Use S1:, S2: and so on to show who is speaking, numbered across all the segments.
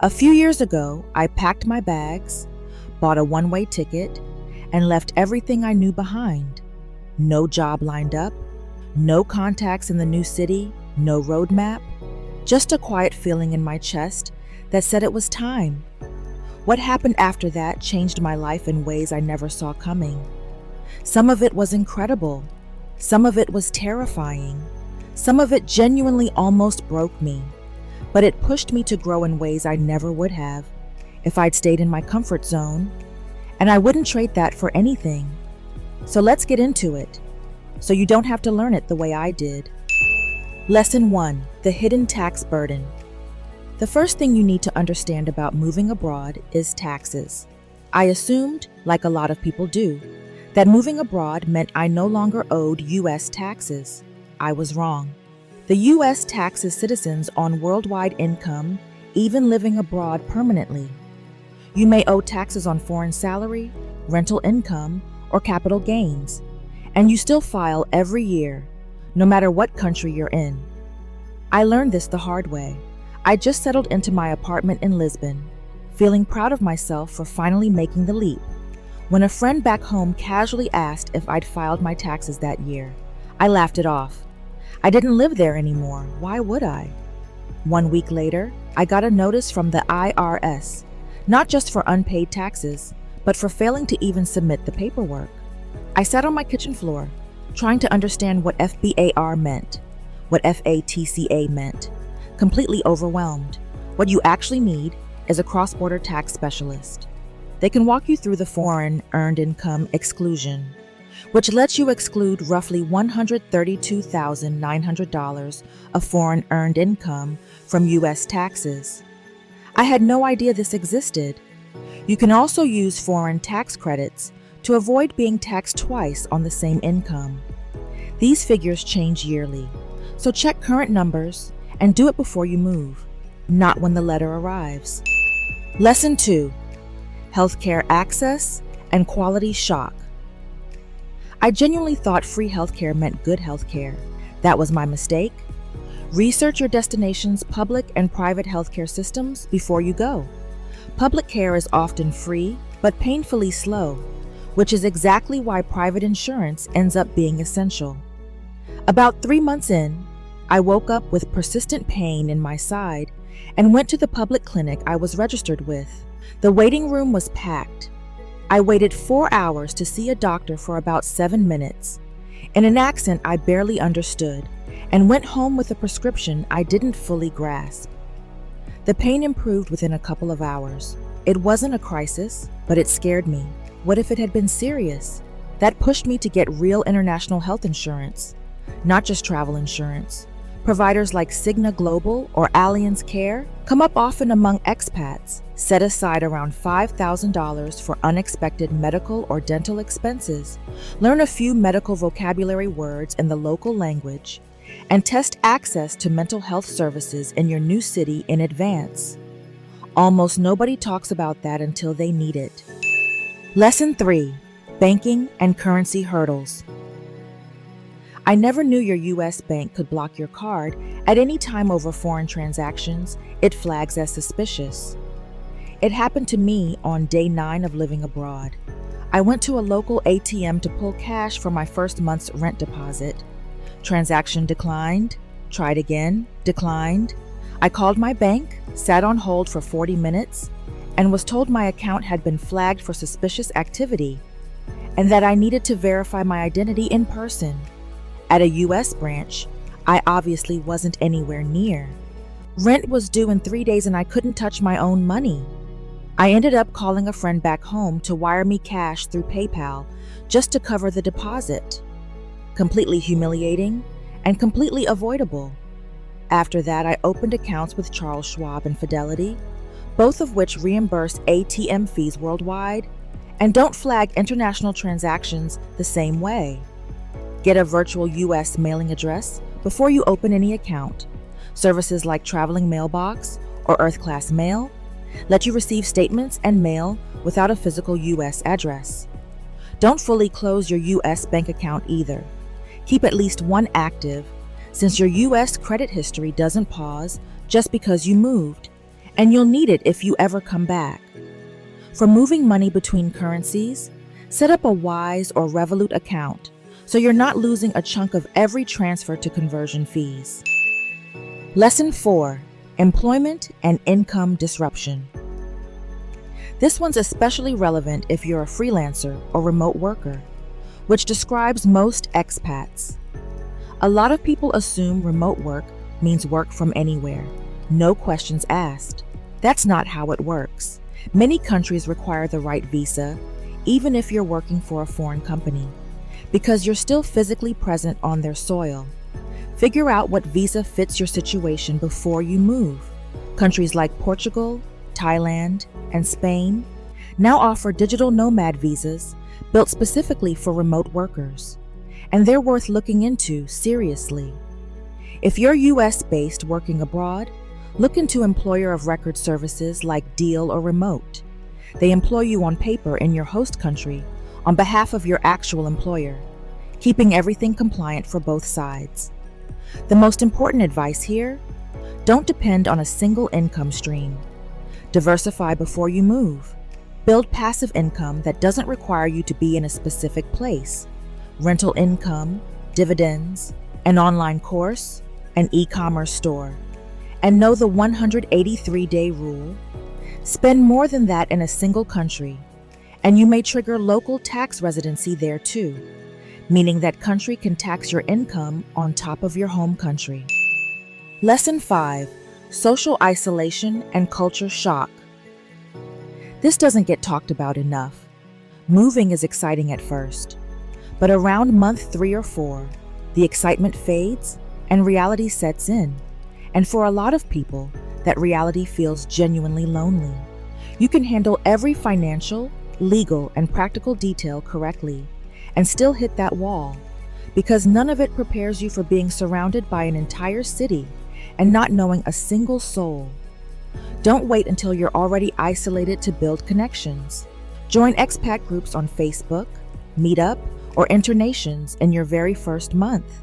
S1: A few years ago, I packed my bags, bought a one-way ticket, and left everything I knew behind. No job lined up, no contacts in the new city, no roadmap, just a quiet feeling in my chest that said it was time. What happened after that changed my life in ways I never saw coming. Some of it was incredible. Some of it was terrifying. Some of it genuinely almost broke me. But it pushed me to grow in ways I never would have if I'd stayed in my comfort zone, and I wouldn't trade that for anything. So let's get into it, so you don't have to learn it the way I did. Lesson 1: The hidden tax burden. The first thing you need to understand about moving abroad is taxes. I assumed, like a lot of people do, that moving abroad meant I no longer owed U.S. taxes. I was wrong. The U.S. taxes citizens on worldwide income, even living abroad permanently. You may owe taxes on foreign salary, rental income, or capital gains, and you still file every year, no matter what country you're in. I learned this the hard way. I just settled into my apartment in Lisbon, feeling proud of myself for finally making the leap, when a friend back home casually asked if I'd filed my taxes that year. I laughed it off. I didn't live there anymore. Why would I? 1 week later, I got a notice from the IRS, not just for unpaid taxes, but for failing to even submit the paperwork. I sat on my kitchen floor, trying to understand what FBAR meant, what FATCA meant, completely overwhelmed. What you actually need is a cross-border tax specialist. They can walk you through the foreign earned income exclusion, which lets you exclude roughly $132,900 of foreign earned income from U.S. taxes. I had no idea this existed. You can also use foreign tax credits to avoid being taxed twice on the same income. These figures change yearly, so check current numbers and do it before you move, not when the letter arrives. Lesson 2: Healthcare access and quality shock. I genuinely thought free healthcare meant good healthcare. That was my mistake. Research your destination's public and private healthcare systems before you go. Public care is often free, but painfully slow, which is exactly why private insurance ends up being essential. About 3 months in, I woke up with persistent pain in my side and went to the public clinic I was registered with. The waiting room was packed. I waited 4 hours to see a doctor for about 7 minutes, in an accent I barely understood, and went home with a prescription I didn't fully grasp. The pain improved within a couple of hours. It wasn't a crisis, but it scared me. What if it had been serious? That pushed me to get real international health insurance, not just travel insurance. Providers like Cigna Global or Allianz Care come up often among expats. Set aside around $5,000 for unexpected medical or dental expenses. Learn a few medical vocabulary words in the local language, and test access to mental health services in your new city in advance. Almost nobody talks about that until they need it. Lesson 3: Banking and currency hurdles. I never knew your U.S. bank could block your card at any time over foreign transactions it flags as suspicious. It happened to me on day 9 of living abroad. I went to a local ATM to pull cash for my first month's rent deposit. Transaction declined. Tried again. Declined. I called my bank, sat on hold for 40 minutes, and was told my account had been flagged for suspicious activity and that I needed to verify my identity in person. At a U.S. branch, I obviously wasn't anywhere near. Rent was due in 3 days and I couldn't touch my own money. I ended up calling a friend back home to wire me cash through PayPal just to cover the deposit. Completely humiliating and completely avoidable. After that, I opened accounts with Charles Schwab and Fidelity, both of which reimburse ATM fees worldwide and don't flag international transactions the same way. Get a virtual U.S. mailing address before you open any account. Services like Traveling Mailbox or Earth Class Mail let you receive statements and mail without a physical U.S. address. Don't fully close your U.S. bank account either. Keep at least one active, since your U.S. credit history doesn't pause just because you moved, and you'll need it if you ever come back. For moving money between currencies, set up a Wise or Revolut account so you're not losing a chunk of every transfer to conversion fees. Lesson 4. Employment and income disruption. This one's especially relevant if you're a freelancer or remote worker, which describes most expats. A lot of people assume remote work means work from anywhere, no questions asked. That's not how it works. Many countries require the right visa, even if you're working for a foreign company, because you're still physically present on their soil. Figure out what visa fits your situation before you move. Countries like Portugal, Thailand, and Spain now offer digital nomad visas built specifically for remote workers, and they're worth looking into seriously. If you're US-based working abroad, look into employer of record services like Deal or Remote. They employ you on paper in your host country on behalf of your actual employer, keeping everything compliant for both sides. The most important advice here: don't depend on a single income stream. Diversify before you move. Build passive income that doesn't require you to be in a specific place. Rental income, dividends, an online course, an e-commerce store. And know the 183-day rule. Spend more than that in a single country, and you may trigger local tax residency there too, meaning that country can tax your income on top of your home country. Lesson 5. Social isolation and culture shock. This doesn't get talked about enough. Moving is exciting at first, but around month 3 or 4, the excitement fades and reality sets in. And for a lot of people, that reality feels genuinely lonely. You can handle every financial, legal, and practical detail correctly and still hit that wall, because none of it prepares you for being surrounded by an entire city and not knowing a single soul. Don't wait until you're already isolated to build connections. Join expat groups on Facebook, Meetup, or Internations in your very first month.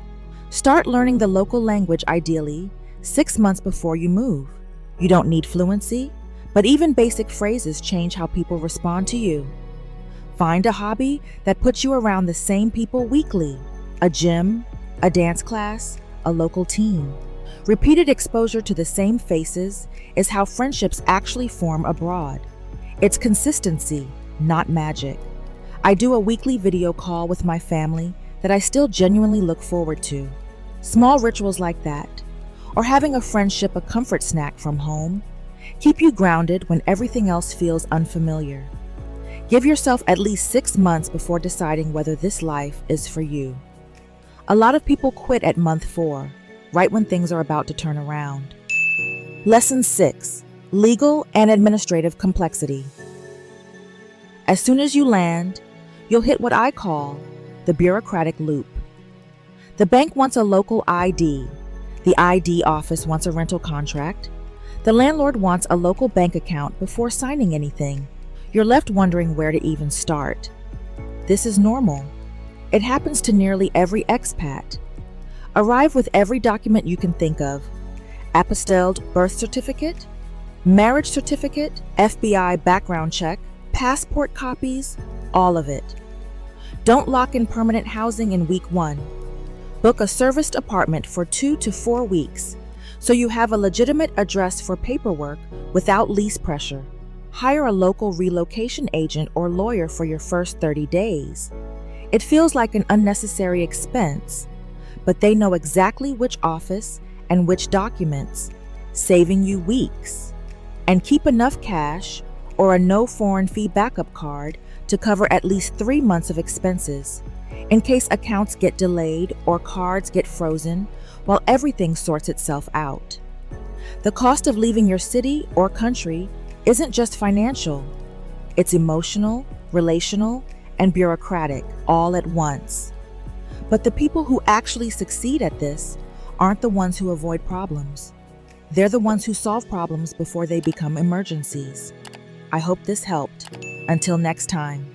S1: Start learning the local language ideally 6 months before you move. You don't need fluency, but even basic phrases change how people respond to you. Find a hobby that puts you around the same people weekly: a gym, a dance class, a local team. Repeated exposure to the same faces is how friendships actually form abroad. It's consistency, not magic. I do a weekly video call with my family that I still genuinely look forward to. Small rituals like that, or having a friend ship a comfort snack from home, keep you grounded when everything else feels unfamiliar. Give yourself at least 6 months before deciding whether this life is for you. A lot of people quit at month 4, right when things are about to turn around. Lesson 6. Legal and administrative complexity. As soon as you land, you'll hit what I call the bureaucratic loop. The bank wants a local ID. The ID office wants a rental contract. The landlord wants a local bank account before signing anything. You're left wondering where to even start. This is normal. It happens to nearly every expat. Arrive with every document you can think of: apostilled birth certificate, marriage certificate, FBI background check, passport copies, all of it. Don't lock in permanent housing in week 1. Book a serviced apartment for 2 to 4 weeks so you have a legitimate address for paperwork without lease pressure. Hire a local relocation agent or lawyer for your first 30 days. It feels like an unnecessary expense, but they know exactly which office and which documents, saving you weeks. And keep enough cash or a no foreign fee backup card to cover at least 3 months of expenses, in case accounts get delayed or cards get frozen while everything sorts itself out. The cost of leaving your city or country isn't just financial. It's emotional, relational, and bureaucratic all at once. But the people who actually succeed at this aren't the ones who avoid problems. They're the ones who solve problems before they become emergencies. I hope this helped. Until next time.